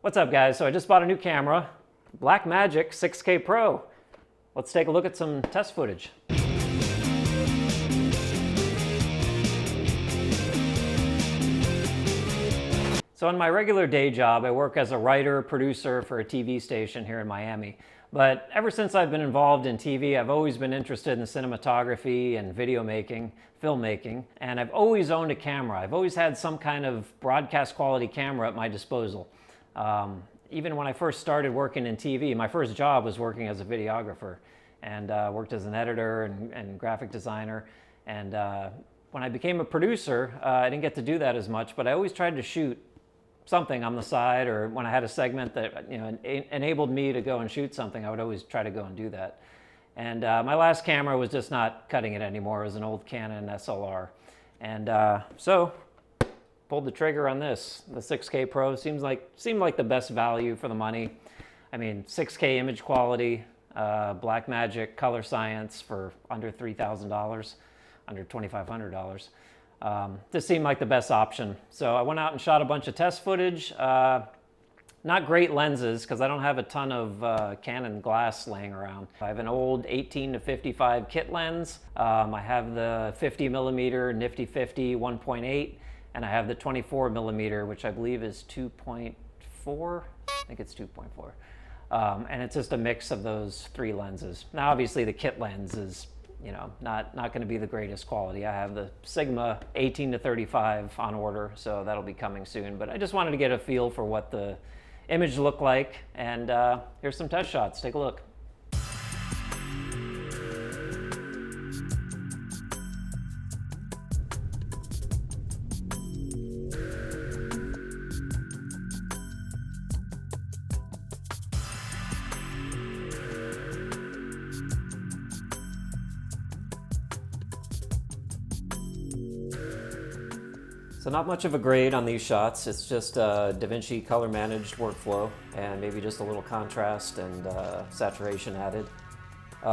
What's up, guys? So I just bought a new camera, Blackmagic 6K Pro. Let's take a look at some test footage. So in my regular day job, I work as a writer, producer for a TV station here in Miami. But ever since I've been involved in TV, I've always been interested in cinematography and video making, filmmaking, and I've always owned a camera. I've always had some kind of broadcast quality camera at my disposal. Even when I first started working in TV, my first job was working as a videographer and worked as an editor and graphic designer. And when I became a producer, I didn't get to do that as much, but I always tried to shoot something on the side, or when I had a segment that enabled me to go and shoot something, I would always try to go and do that. And my last camera was just not cutting it anymore. It was an old Canon SLR. And so pulled the trigger on this. The 6K Pro seemed like the best value for the money. I mean, 6K image quality, Blackmagic color science for under $3,000, under $2,500. This seemed like the best option. So I went out and shot a bunch of test footage. Not great lenses because I don't have a ton of Canon glass laying around. I have an old 18-55 kit lens. I have the 50mm Nifty 50 1.8, and I have the 24mm, which I believe is 2.4. I think it's 2.4. And it's just a mix of those three lenses. Now, obviously, the kit lens is not going to be the greatest quality. I have the Sigma 18-35 on order, so that'll be coming soon. But I just wanted to get a feel for what the image looked like, and here's some test shots. Take a look. So not much of a grade on these shots. It's just a DaVinci color managed workflow and maybe just a little contrast and saturation added.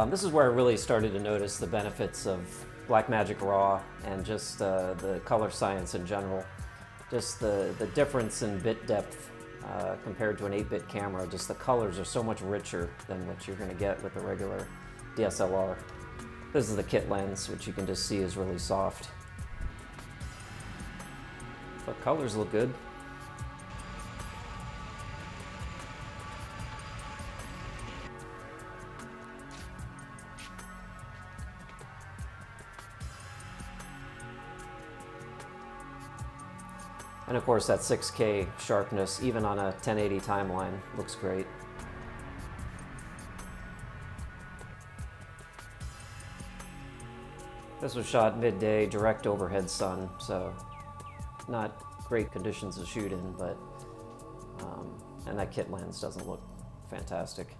This is where I really started to notice the benefits of Blackmagic RAW and just the color science in general. Just the difference in bit depth compared to an 8-bit camera. Just the colors are so much richer than what you're going to get with the regular DSLR. This is the kit lens, which you can just see is really soft. But colors look good. And of course that 6K sharpness, even on a 1080 timeline, looks great. This was shot midday, direct overhead sun, so not great conditions to shoot in, but and that kit lens doesn't look fantastic.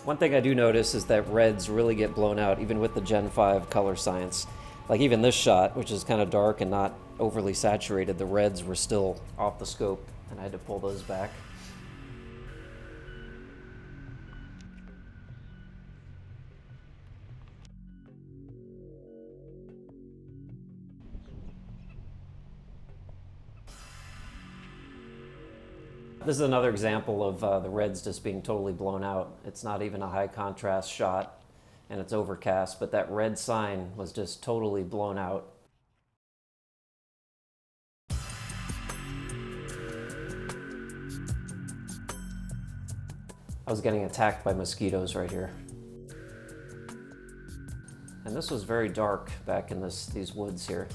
One thing I do notice is that reds really get blown out even with the Gen 5 color science. Like even this shot, which is kind of dark and not overly saturated, the reds were still off the scope and I had to pull those back. This is another example of the reds just being totally blown out. It's not even a high contrast shot and it's overcast, but that red sign was just totally blown out. I was getting attacked by mosquitoes right here. And this was very dark back in these woods here.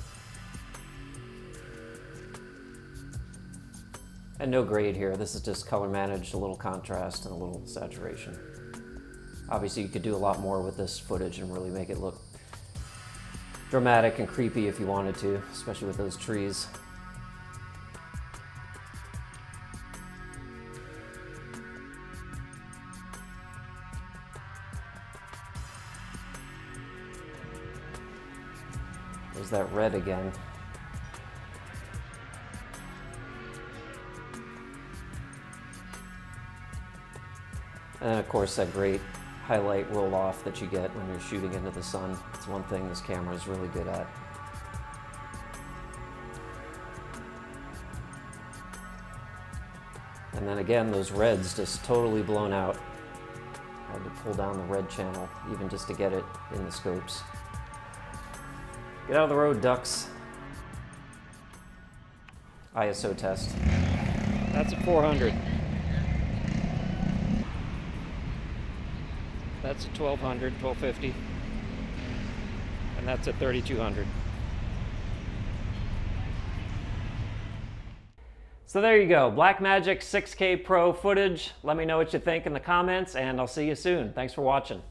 And no grade here. This is just color managed, a little contrast and a little saturation. Obviously you could do a lot more with this footage and really make it look dramatic and creepy if you wanted to, especially with those trees. There's that red again. And of course that great highlight roll off that you get when you're shooting into the sun. It's one thing this camera is really good at. And then again, those reds just totally blown out. I had to pull down the red channel even just to get it in the scopes. Get out of the road, ducks. ISO test. That's at 400. That's at 1200, 1250. And that's at 3200. So there you go, Blackmagic 6K Pro footage. Let me know what you think in the comments, and I'll see you soon. Thanks for watching.